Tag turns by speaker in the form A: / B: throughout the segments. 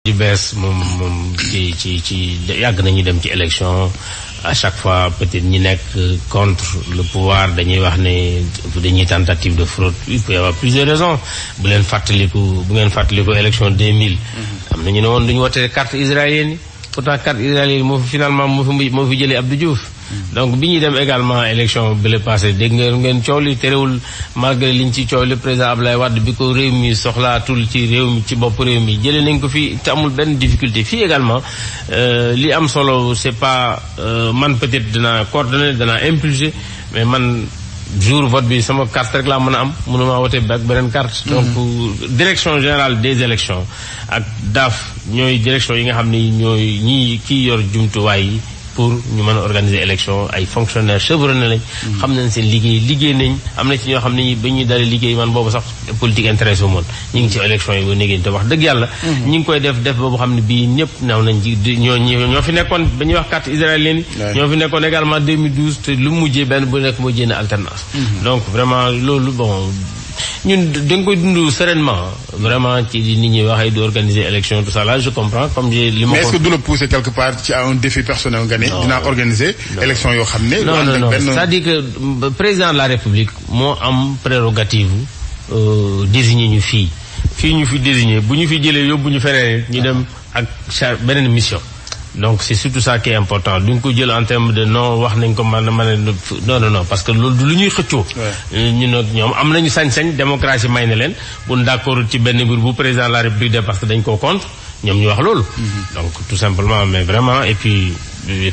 A: yu bees moom ci yàgg nañu dem ci élection à chaque fois peut-être ñi nekk contre le pouvoir dañuy wax ne dañuy tentative de fraude. Il peut y avoir plusieurs raisons. bu ngeen fàttaliku élection 2000. am na ñu ne woon duñu wote carte israélienne yi pourtant carte israélienne moo fi finalement moo fi jëlee Abdou Diouf. donc bi ñuy dem également élection bi la passé dégg ngeen coow li terewul malgré liñ ci coow le président Abdoulaye Wade bi ko réew mi soxlaatul ci réew mi ci bopp réew mi jëlee nañ ko fi te amul benn difficulté fii également li am solo c'est pas man peut-être danaa coordonner danaa impulser mais man jour vote bi sama carte rek laa mën a am mënuma wote ak beneen carte. donc direction générale des élections ak DAF ñooy direction yi nga xam ni ñooy ñii kii yor jumtuwaay yi pour ñu mën a organiser élection ay fonctionnaires chevronnés lañ. xam nañ seen liggéey nañ am na ci ñoo xam ne ba ñuy dalee liggéey man boobu sax politique intéressé wu moon ñu ngi ci élection yi ba néegéen te wax dëgg yàlla. ñu ngi koy def boobu xam ne bii ñëpp naaw nañ ci ñoo fi nekkoon ba ñuy wax carte israélienne yi. ñoo fi nekkoon également 2012 te lu mujjee benn bu nekk moo jénn alternance. donc vraiment loolu bon. ñun da nga koy dund sereinement vraiment ci nit ñi waxee di organiser élection tout ça là je comprends comme li ma.
B: mais est-ce que du la pousser quelque part ci un défi personnel nga ne. dinaa organiser élection yoo xam ne.
A: non c'est-à-dire que président de la République moo am prérogative désigner ñu fii ñu fi désigner bu ñu fi jëlee yóbbu ñu feneen ñu dem ak beneen mission. donc c'est surtout ça qui est important duñ ko jël en terme de non wax nañ ko non parce que loolu du lu ñuy xëccoo. ñun ak ñoom am nañu sañ-sañ démocratie may na leen bu d'accord ci benn mbir bu président de la République de parce que dañ koo contre ñoom ñu wax loolu. donc tout simplement mais vraiment et puis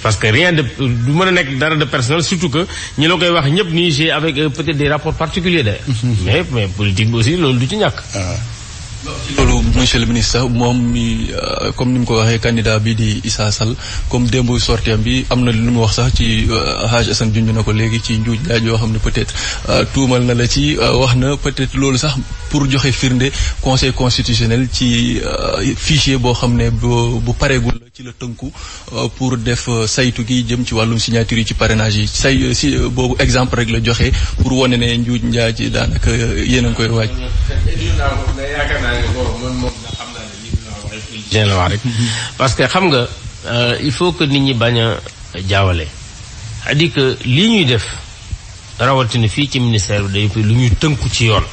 A: parce que rien de du mën a nekk dara de personnel surtout que ñi la koy wax ñëpp nii j'ai avec peut-être des rapports particuliers d'ailleurs. mais politique bi aussi loolu du ci ñàkk.
C: loolu monsieur le ministre sax moom mi comme ni mu ko waxee candidat bi di Issa Sall comme démb sorteem bi am na lu mu wax sax ci Hadj Assane junj na ko léegi ci njuuj laaj yoo xam ne peut-être tuumal na la ci wax na peut-être loolu sax pour joxe firnde conseil constitutionnel ci fichier boo xam ne bu pareegul la ci la tënku pour def saytu gi jëm ci wàllum signature yi ci parrainage yi si boobu exemple rek la joxe pour wane ne njuuj njaaj daanaka yéen a ngi koy waaj.
A: la wax rek parce que xam nga il faut que nit ñi bañ a jaawale c'est-à-dire que lii ñuy def rawatina fii ci ministère bi day lu ñuy tënku ci yoon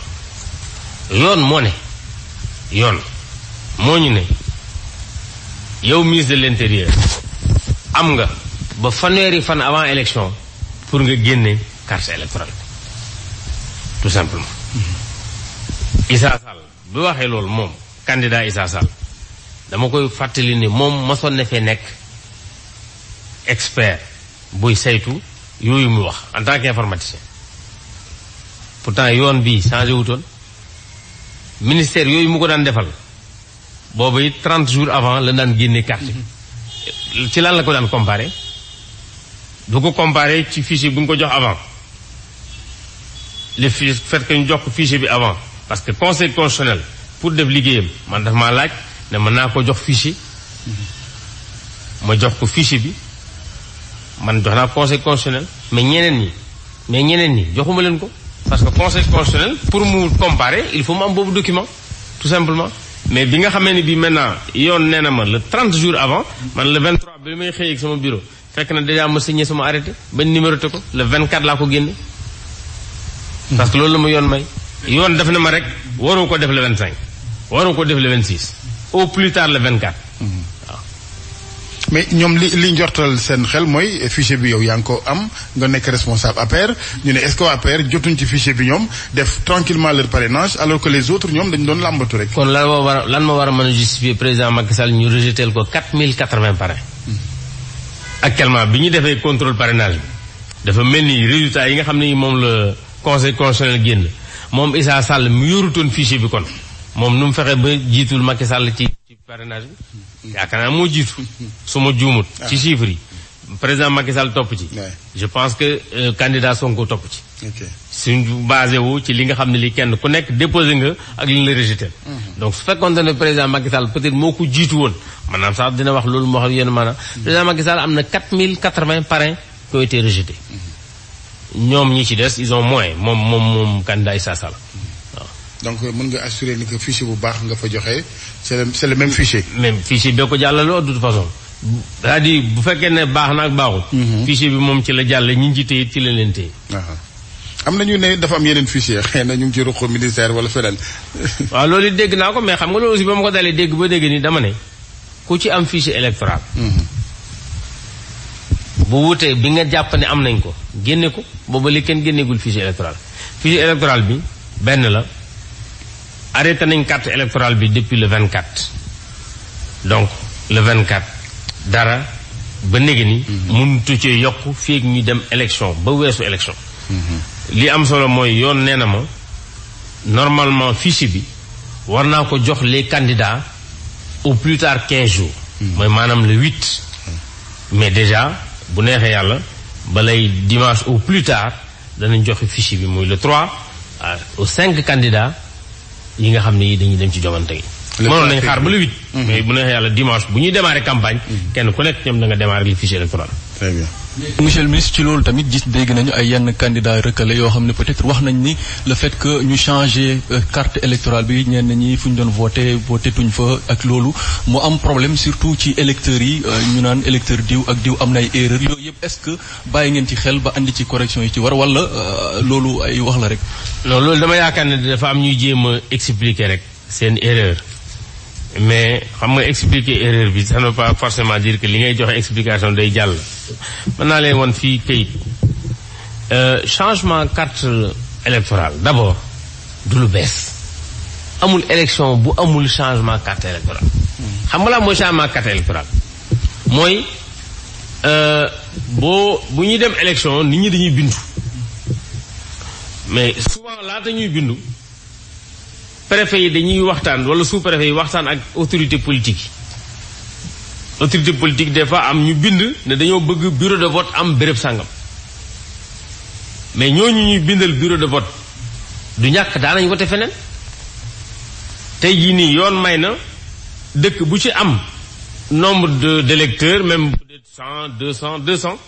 A: moo ñu ne yow ministre de l'intérieur am nga ba fanweeri fan avant élection pour nga génne carte électorale tout simplement. Issa Sall bu waxee loolu moom candidat Issa Sall dama koy fàttali ne moom mosoon na fee nekk expert buy saytu yooyu mu wax en tant qu'informaticien pourtant yoon bi changé wutoon ministère yooyu mu ko daan defal boobu it 30 jours avant la daan génne carte ci lan la ko daan comparé du ko comparé ci fichier bu ñu ko jox avant le fait que ñu jox ko fichier bi avant parce que conseil constitutionnel pour def liggéeyam man daf maa laaj ne mën naa ko jox fichier ma jox ko fichier bi man jox naa conseil constitutionnel mais ñeneen ñi joxuma leen ko parce que conseil constitutionnel pour mu comparer il faut mu am boobu document tout simplement mais bi nga xamee ni bi maintenant yoon nee na ma le 30 jours avant man le 23 bi may xëy ak sama bureau fekk na déjà ma signé sama arrêté ba numéroté ko le 24 laa ko génne parce que loolu la ma yoon may yoon def na ma rek waroo ko def le 25 waroo ko def le 26 au plus tard le 24 waaw.
B: mais ñoom li njortal seen xel mooy fichier bi yow yaa ngi ko am nga nekk responsable APR ñu ne est-ce que APR jotuñ ci fichier bi ñoom def tranquillement leur parrainage alors que les autres ñoom dañu doon làmbatu rek.
A: kon lan moo war a mën a justifier président Macky Sall ñu rejetel ko 4080 parrain. actuellement bi ñu defee contrôle parrainage bi dafa mel ni résultat yi nga xam ne moom la conseil constitutionnel génn moom Issa Sall mu yorutoon fichier bi kon moom nu mu fexe ba jiitul Macky Sall ci parrainage bi yaakaar naa moo jiitu su ma juumut ci chiffres yi président Macky Sall topp ci je pense que candidat Sonko topp ci suñ basé wu ci li nga xam ne li kenn ku nekk déposé nga ak li la rejeté donc su fekkoon ne président Macky Sall peut-être moo ko jiitu woon maanaam sax dina wax loolu moo xam yéen maanaam président Macky Sall am na 4080 parrains qui ont été rejetés ñoom ñi ci des ils ont moins moom candidat Issa Sall waaw
B: donc mën nga assurer ni que fichier bu baax nga fa joxe c'est le même fichier.
A: même fichier boo ko jàllaloo de toute façon. c'est-à-dire bu fekkee ne baax na ak baaxul. fichier bi moom ci la jàll ñi ngi ci téye ci la leen téye.
B: am na ñu ne dafa am yeneen fichier xëy na ñu ngi ci ruqu ministère wala feneen.
A: waaw loolu it dégg naa ko mais xam nga loolu aussi ba ma ko dalee dégg ba dégg ni dama ne ku ci am fichier électoral. bu wutee bi nga jàpp ne am nañ ko génne ko booba li kenn génneegul fichier électoral. fichier électoral bi benn la arrêté nañ carte électorale bi depuis le 24 donc le 24 dara ba néegi ni mënutu ci yokk fii ak ñu dem élection ba weesu élection. li am solo mooy yoon nee na ma normalement fichier bi war naa ko jox les candidats au plus tard 15 jours. mooy maanaam le 8. mais déjà bu neexee yàlla balay dimanche au plus tard danañ joxe fichier bi muy le 3 aux 5 candidats yi nga xam ne yi dañuy dem ci jomante gi. mënoon nañ xaar ba le 8. mais bu neexee yàlla dimanche bu ñuy démarrer campagne. kenn ku nekk ñoom da nga démarrer le fichier électoral.
B: très bien.
C: monsieur le ministre ci loolu tamit gis dégg nañu ay yenn candidats recalés yoo xam ne peut-être wax nañ ni le fait que ñu changer carte électorale bi ñenn ñi fu ñu doon voté tuñ fa ak loolu mu am problème surtout ci électeurs yi ñu naan électeur diw ak diw am na ay erreur yooyu yëpp est-ce que bàyyi ngeen ci xel ba andi ci correction yi ci war wala loolu ay wax la rek.
A: non loolu dama yaakaar ne dafa am ñuy jéem a expliquer rek seen erreur. mais xam nga expliquer erreur bi ça ne veut pas forcément dire que li ngay joxe explication day jàll. mën naa leen woon fii kayit changement carte électorale d'abord du lu bees amul élection bu amul changement carte électorale. xam nga laa mooy changement carte électorale mooy bu ñuy dem élection nit ñi dañuy bindu mais souvent laata ñuy bindu. préfet yi dañuy waxtaan wala sous-préfet yi waxtaan ak autorité politique yi autorité politique des fois am ñu bind ne dañoo bëgg bureau de vote am béréb sàngam mais ñooñu ñuy bindal bureau de vote du ñàkk daanañ wote feneen tey jii nii yoon may na dëkk bu ci am nombre d'électeurs même peut-être 100 200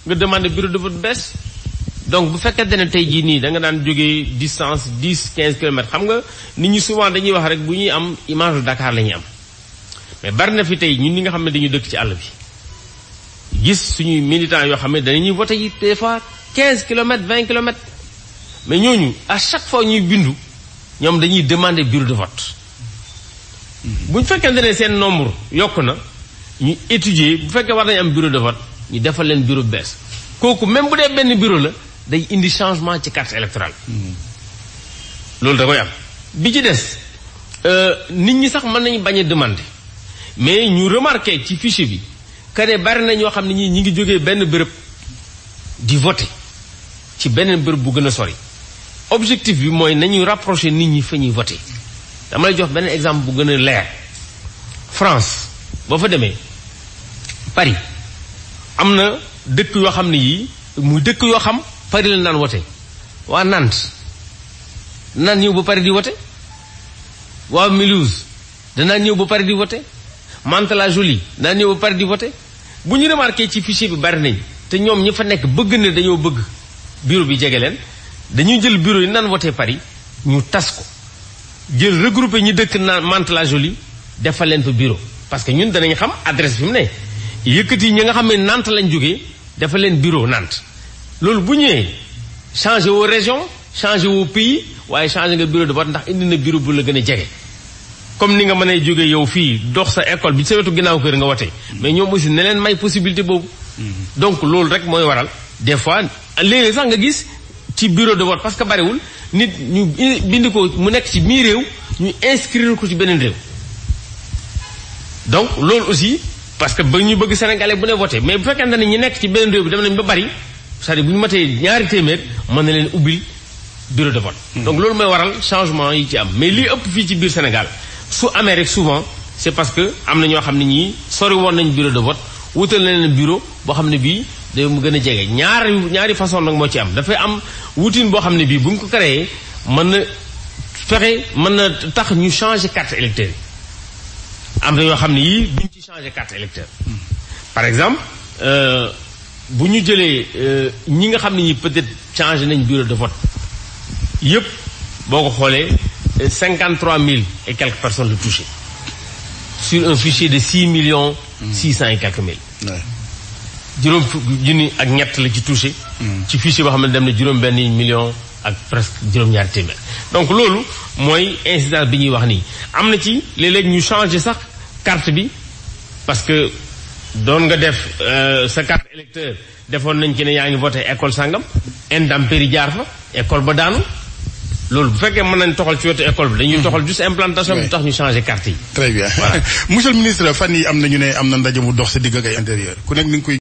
A: nga demander bureau de vote bees. donc bu fekkente ne tey jii nii da nga daan jógee distance 10-15 kilomètres xam nga nit ñi souvent dañuy wax rek bu ñuy am image de Dakar la ñuy am mais bari na fi tey ñun ñi nga xam ne dañuy dëkk ci àll bi gis suñuy militants yoo xam ne dañuy voté yi des fois 15 kilomètres 20 kilomètres mais ñooñu à chaque fois ñuy bindu ñoom dañuy demander bureau de vote. bu ñu fekkente ne seen nombre yokk na ñu étudier bu fekkee war nañu am bureau de vote ñu defal leen bureau bu bees kooku même bu dee benn bureau la. day indi changement ci carte électorale loolu da koy am bi ci des nit ñi sax mën nañu bañ a demander mais ñu remarqué ci fichier bi que ne bari na ñoo xam ne ñi ngi jógee benn bërëb di voter ci beneen bërëb bu gën a sori objectif bi mooy nañu rapprocher nit ñi fa ñuy voter dama lay jox benn exemple bu gën a leer France boo fa demee Paris am na dëkk yoo xam ne yii muy dëkk yoo xam Paris la naan wote waa Nantes naan ñëw ba Paris di wote waa Mulhouse danaa ñëw ba Paris di wote Mantes-la-Jolie danaa ñëw ba Paris di wote bu ñu remarqué ci fichier bi bari nañ te ñoom ñi fa nekk bëgg ne dañoo bëgg bureau bi jege leen dañuy jël bureau yi naan wote Paris ñu tas ko jël regroupé ñi dëkk naan Mantes-la-Jolie defal leen fa bureau parce que ñun danañ xam adresse fi mu ne yëkkati ñi nga xam ne Nantes lañ jógee defal leen bureau Nantes loolu bu ñëwee changé woo région changé woo pays waaye changé nga bureau de vote ndax indi na bureau bu la gën a jege comme ni nga mën a jógee yow fii dox sa école bi sa wetu ginnaaw kër nga wote mais ñoom aussi ne leen may possibilité boobu donc loolu rek mooy waral des fois léeg-léeg sax nga gis ci bureau de vote parce que bariwul nit ñu bindi ko mu nekk ci mii réew ñu inscrire ko ci beneen réew donc loolu aussi parce que ba ñu bëgg sénégalais bu ne voté mais bu fekkente ne ñi nekk ci beneen réew bi dem nañ ba bari c'est-à-dire bu ñu matee ñaari téeméer mën na leen ubbil bureau de vote donc loolu mooy waral changement yi ci am mais lii ëpp fii ci biir Sénégal su amee rek souvent c'est parce que am na ñoo xam ne ñii sori woon nañ bureau de vote wutal na leen bureau boo xam ne bii day mu gën a jege ñaari façon nag moo ci am dafay am wutin boo xam ne bii bu ñu ko créé mën na fexe mën na tax ñu changer carte électeur yi am na yoo xam ne yii duñ ci changer carte électeur par exemple bu ñu jëlee ñi nga xam ne ñi peut-être changé nañ bureau de vote yépp boo ko xoolee 53 000 et quelques personnes le touché sur un fichier de 6 millions 600 et quelques mille. juróom junni ak ñett la ci touché. ci fichier boo xam ne dem na juróom benn million ak presque juróom-ñaari téeméer. donc loolu mooy incidence bi ñuy wax nii am na ci léeg-léeg ñu changé sax carte bi parce que doon nga def sa carte électeur defoon nañ ci ne yaa ngi voté école sangam intempérie jaar fa école ba daanu loolu bu fekkee mën nañ toxal ci wetu école bi dañuy toxal juste implantation bi tax ñu changé carte yi.
B: très bien voilà. Monsieur le ministre fan yi am na ñu ne am na ndaje mu dox sa digg ak ay intérieur ku nekk ni nga koy